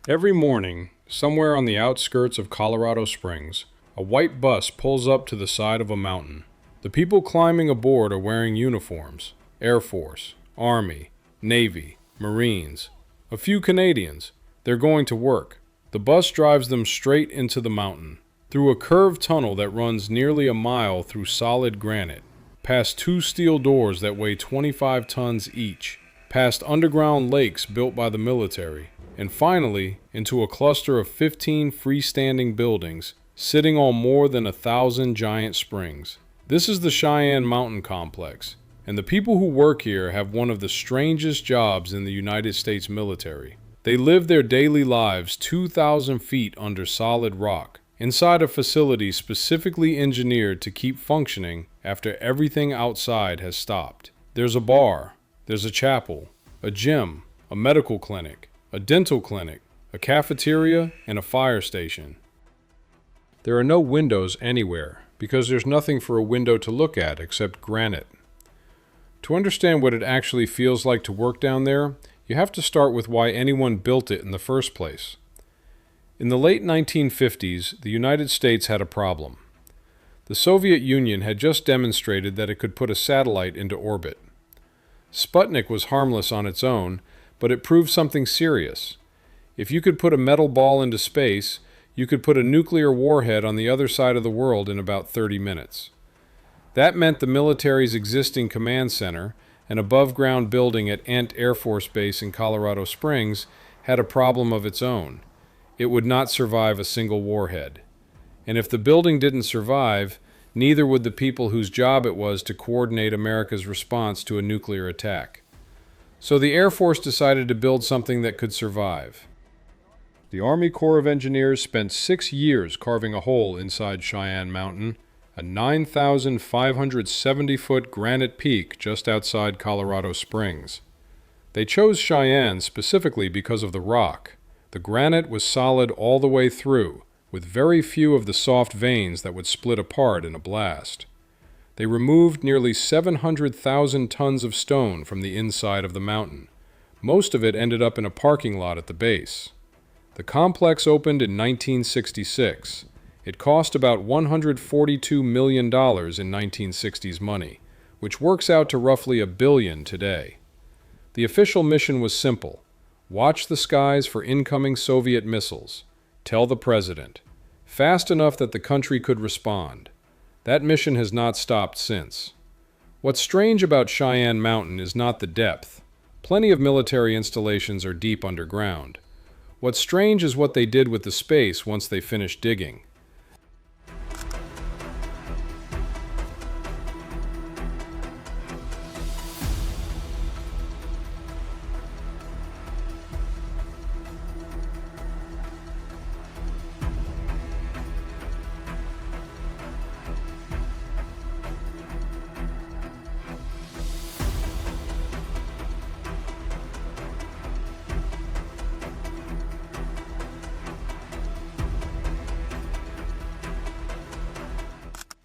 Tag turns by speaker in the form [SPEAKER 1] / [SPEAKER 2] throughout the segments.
[SPEAKER 1] Every morning, somewhere on the outskirts of Colorado Springs, a white bus pulls up to the side of a mountain. The people climbing aboard are wearing uniforms: Air Force, Army, Navy, Marines, a few Canadians. They're going to work. The bus drives them straight into the mountain, through a curved tunnel that runs nearly a mile through solid granite, past two steel doors that weigh 25 tons each, past underground lakes built by the military, and finally into a cluster of 15 freestanding buildings sitting on more than 1,000 giant springs. This is the Cheyenne Mountain Complex, and the people who work here have one of the strangest jobs in the United States military. They live their daily lives 2,000 feet under solid rock, inside a facility specifically engineered to keep functioning after everything outside has stopped. There's a bar, there's a chapel, a gym, a medical clinic, a dental clinic, a cafeteria, and a fire station. There are no windows anywhere, because there's nothing for a window to look at except granite. To understand what it actually feels like to work down there, you have to start with why anyone built it in the first place. In the late 1950s, the United States had a problem. The Soviet Union had just demonstrated that it could put a satellite into orbit. Sputnik was harmless on its own, but it proved something serious. If you could put a metal ball into space, you could put a nuclear warhead on the other side of the world in about 30 minutes. That meant the military's existing command center, an above-ground building at Ent Air Force Base in Colorado Springs, had a problem of its own. It would not survive a single warhead. And if the building didn't survive, neither would the people whose job it was to coordinate America's response to a nuclear attack. So the Air Force decided to build something that could survive. The Army Corps of Engineers spent 6 years carving a hole inside Cheyenne Mountain, a 9,570-foot granite peak just outside Colorado Springs. They chose Cheyenne specifically because of the rock. The granite was solid all the way through, with very few of the soft veins that would split apart in a blast. They removed nearly 700,000 tons of stone from the inside of the mountain. Most of it ended up in a parking lot at the base. The complex opened in 1966. It cost about $142 million in 1960s money, which works out to roughly $1 billion today. The official mission was simple: watch the skies for incoming Soviet missiles. Tell the president. Fast enough that the country could respond. That mission has not stopped since. What's strange about Cheyenne Mountain is not the depth. Plenty of military installations are deep underground. What's strange is what they did with the space once they finished digging.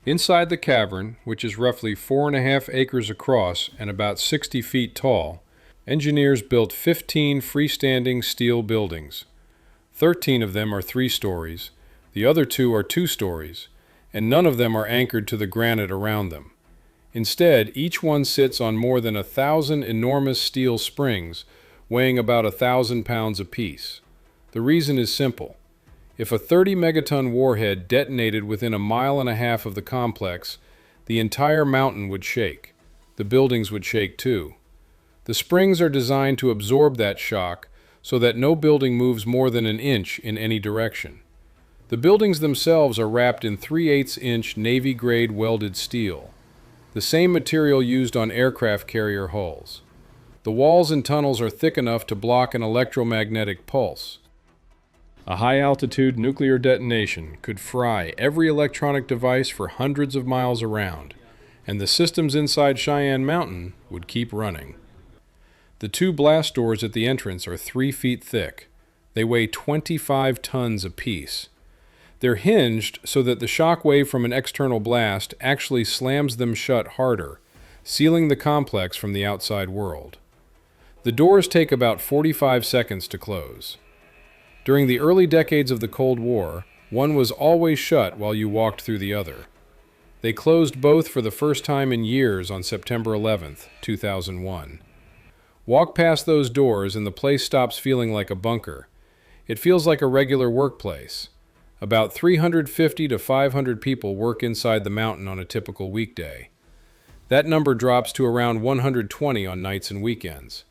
[SPEAKER 1] Inside the cavern, which is roughly 4.5 acres across and about 60 feet tall, engineers built 15 freestanding steel buildings. 13 of them are 3 stories, the other 2 are 2 stories, and none of them are anchored to the granite around them. Instead, each one sits on more than 1,000 enormous steel springs, weighing about 1,000 pounds apiece. The reason is simple. If a 30-megaton warhead detonated within 1.5 miles of the complex, the entire mountain would shake. The buildings would shake too. The springs are designed to absorb that shock so that no building moves more than an inch in any direction. The buildings themselves are wrapped in 3/8-inch Navy-grade welded steel, the same material used on aircraft carrier hulls. The walls and tunnels are thick enough to block an electromagnetic pulse. A high-altitude nuclear detonation could fry every electronic device for hundreds of miles around, and the systems inside Cheyenne Mountain would keep running. The 2 blast doors at the entrance are 3 feet thick. They weigh 25 tons apiece. They're hinged so that the shock wave from an external blast actually slams them shut harder, sealing the complex from the outside world. The doors take about 45 seconds to close. During the early decades of the Cold War, one was always shut while you walked through the other. They closed both for the first time in years on September 11th, 2001. Walk past those doors and the place stops feeling like a bunker. It feels like a regular workplace. About 350 to 500 people work inside the mountain on a typical weekday. That number drops to around 120 on nights and weekends.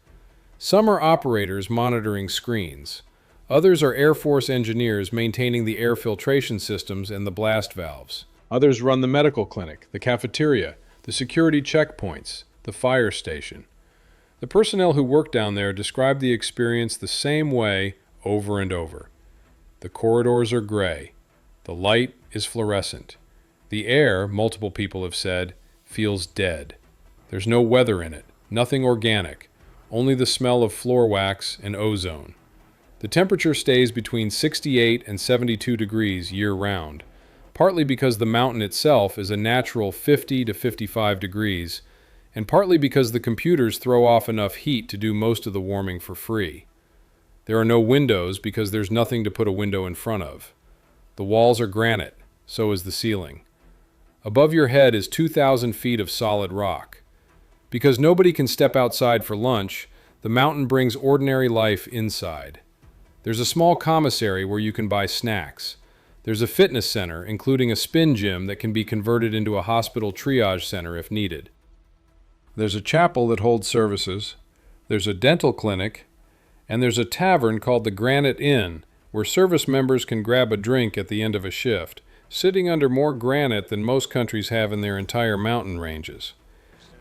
[SPEAKER 1] Some are operators monitoring screens. Others are Air Force engineers maintaining the air filtration systems and the blast valves. Others run the medical clinic, the cafeteria, the security checkpoints, the fire station. The personnel who work down there describe the experience the same way over and over. The corridors are gray. The light is fluorescent. The air, multiple people have said, feels dead. There's no weather in it, nothing organic, only the smell of floor wax and ozone. The temperature stays between 68 and 72 degrees year-round, partly because the mountain itself is a natural 50 to 55 degrees, and partly because the computers throw off enough heat to do most of the warming for free. There are no windows because there's nothing to put a window in front of. The walls are granite, so is the ceiling. Above your head is 2,000 feet of solid rock. Because nobody can step outside for lunch, the mountain brings ordinary life inside. There's a small commissary where you can buy snacks. There's a fitness center, including a spin gym that can be converted into a hospital triage center if needed. There's a chapel that holds services. There's a dental clinic. And there's a tavern called the Granite Inn, where service members can grab a drink at the end of a shift, sitting under more granite than most countries have in their entire mountain ranges.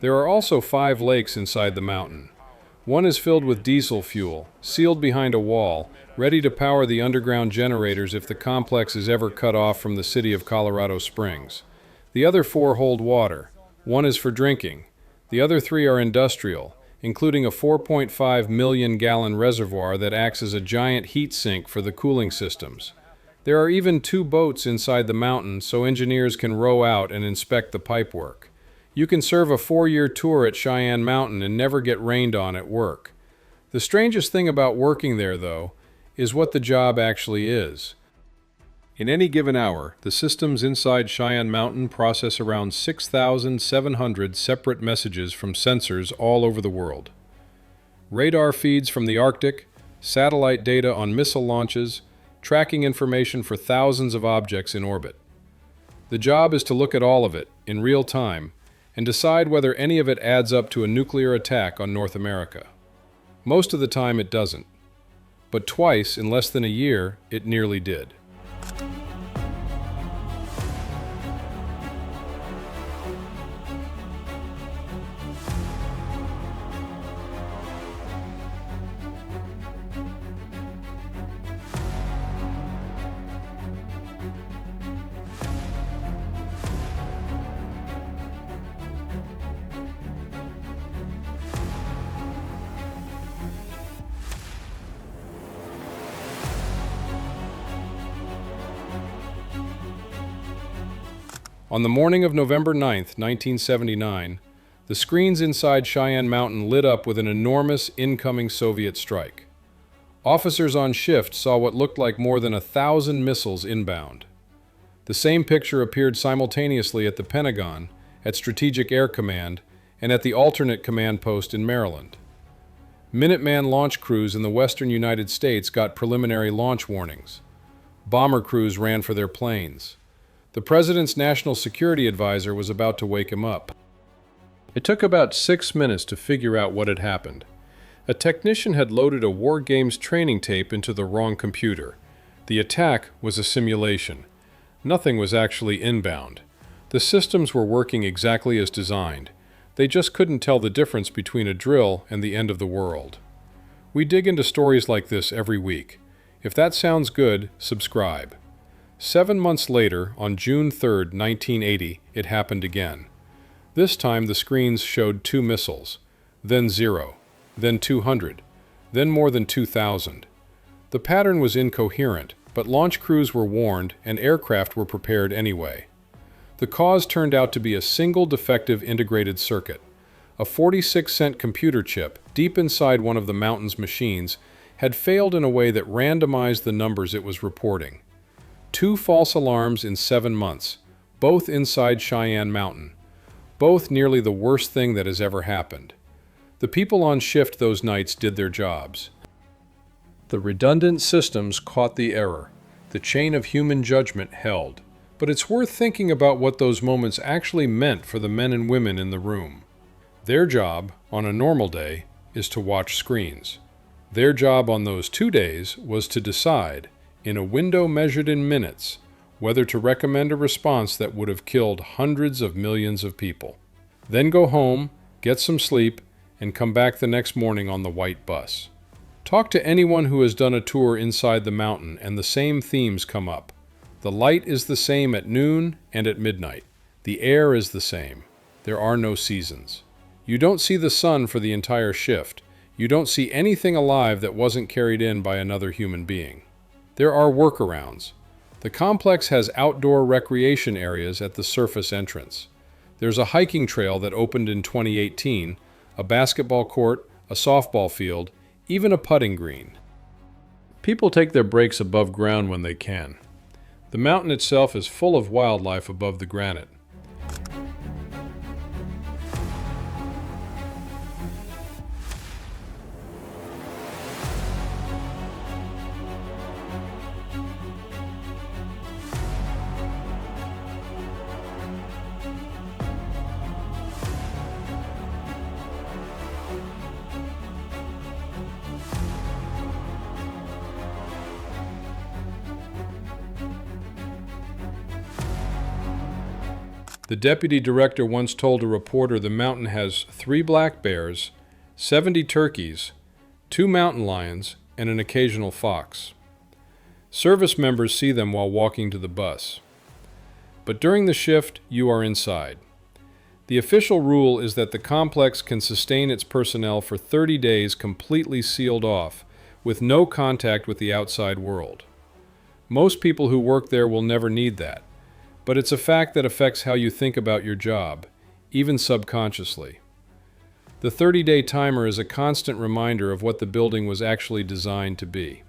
[SPEAKER 1] There are also 5 lakes inside the mountain. One is filled with diesel fuel, sealed behind a wall, ready to power the underground generators if the complex is ever cut off from the city of Colorado Springs. The other 4 hold water. One is for drinking. The other 3 are industrial, including a 4.5 million gallon reservoir that acts as a giant heat sink for the cooling systems. There are even 2 boats inside the mountain so engineers can row out and inspect the pipework. You can serve a 4-year tour at Cheyenne Mountain and never get rained on at work. The strangest thing about working there, though, is what the job actually is. In any given hour, the systems inside Cheyenne Mountain process around 6,700 separate messages from sensors all over the world. Radar feeds from the Arctic, satellite data on missile launches, tracking information for thousands of objects in orbit. The job is to look at all of it, in real time, and decide whether any of it adds up to a nuclear attack on North America. Most of the time it doesn't. But twice, in less than a year, it nearly did. On the morning of November 9, 1979, the screens inside Cheyenne Mountain lit up with an enormous incoming Soviet strike. Officers on shift saw what looked like more than 1,000 missiles inbound. The same picture appeared simultaneously at the Pentagon, at Strategic Air Command, and at the alternate command post in Maryland. Minuteman launch crews in the western United States got preliminary launch warnings. Bomber crews ran for their planes. The president's national security advisor was about to wake him up. It took about 6 minutes to figure out what had happened. A technician had loaded a War Games training tape into the wrong computer. The attack was a simulation. Nothing was actually inbound. The systems were working exactly as designed. They just couldn't tell the difference between a drill and the end of the world. We dig into stories like this every week. If that sounds good, subscribe. 7 months later, on June 3, 1980, it happened again. This time the screens showed 2 missiles, then 0, then 200, then more than 2,000. The pattern was incoherent, but launch crews were warned and aircraft were prepared anyway. The cause turned out to be a single defective integrated circuit. A 46-cent computer chip, deep inside one of the mountain's machines, had failed in a way that randomized the numbers it was reporting. 2 false alarms in 7 months, both inside Cheyenne Mountain. Both nearly the worst thing that has ever happened. The people on shift those nights did their jobs. The redundant systems caught the error. The chain of human judgment held. But it's worth thinking about what those moments actually meant for the men and women in the room. Their job, on a normal day, is to watch screens. Their job on those 2 days was to decide, in a window measured in minutes, whether to recommend a response that would have killed hundreds of millions of people. Then go home, get some sleep, and come back the next morning on the white bus. Talk to anyone who has done a tour inside the mountain and the same themes come up. The light is the same at noon and at midnight. The air is the same. There are no seasons. You don't see the sun for the entire shift. You don't see anything alive that wasn't carried in by another human being. There are workarounds. The complex has outdoor recreation areas at the surface entrance. There's a hiking trail that opened in 2018, a basketball court, a softball field, even a putting green. People take their breaks above ground when they can. The mountain itself is full of wildlife above the granite. The deputy director once told a reporter the mountain has 3 black bears, 70 turkeys, 2 mountain lions, and an occasional fox. Service members see them while walking to the bus. But during the shift, you are inside. The official rule is that the complex can sustain its personnel for 30 days completely sealed off, with no contact with the outside world. Most people who work there will never need that. But it's a fact that affects how you think about your job, even subconsciously. The 30-day timer is a constant reminder of what the building was actually designed to be.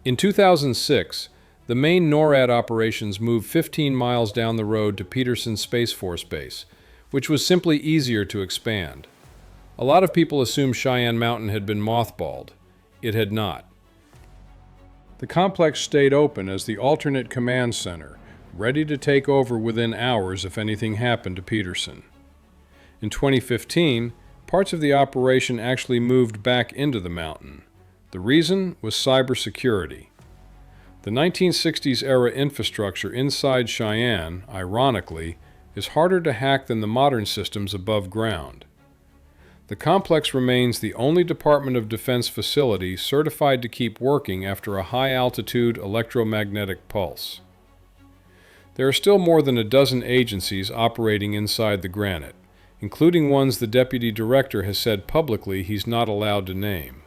[SPEAKER 1] In 2006, the main NORAD operations moved 15 miles down the road to Peterson Space Force Base, which was simply easier to expand. A lot of people assume Cheyenne Mountain had been mothballed. It had not. The complex stayed open as the alternate command center, ready to take over within hours if anything happened to Peterson. In 2015, parts of the operation actually moved back into the mountain. The reason was cybersecurity. The 1960s-era infrastructure inside Cheyenne, ironically, is harder to hack than the modern systems above ground. The complex remains the only Department of Defense facility certified to keep working after a high-altitude electromagnetic pulse. There are still more than a dozen agencies operating inside the granite, including ones the deputy director has said publicly he's not allowed to name.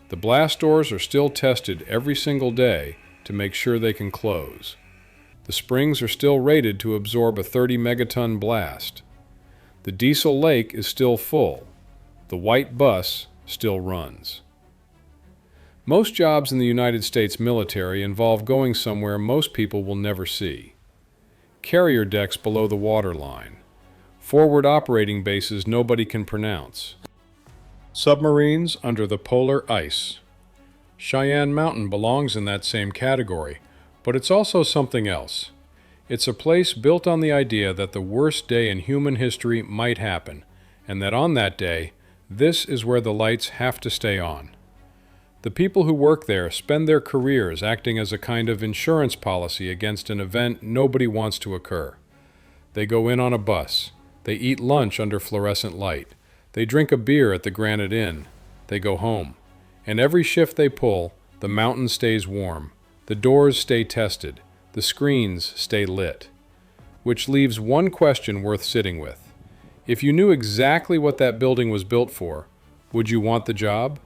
[SPEAKER 1] The blast doors are still tested every single day to make sure they can close. The springs are still rated to absorb a 30-megaton blast. The diesel lake is still full. The white bus still runs. Most jobs in the United States military involve going somewhere most people will never see. Carrier decks below the waterline. Forward operating bases nobody can pronounce. Submarines under the polar ice. Cheyenne Mountain belongs in that same category, but it's also something else. It's a place built on the idea that the worst day in human history might happen, and that on that day, this is where the lights have to stay on. The people who work there spend their careers acting as a kind of insurance policy against an event nobody wants to occur. They go in on a bus. They eat lunch under fluorescent light. They drink a beer at the Granite Inn. They go home. And every shift they pull, the mountain stays warm. The doors stay tested. The screens stay lit. Which leaves one question worth sitting with. If you knew exactly what that building was built for, would you want the job?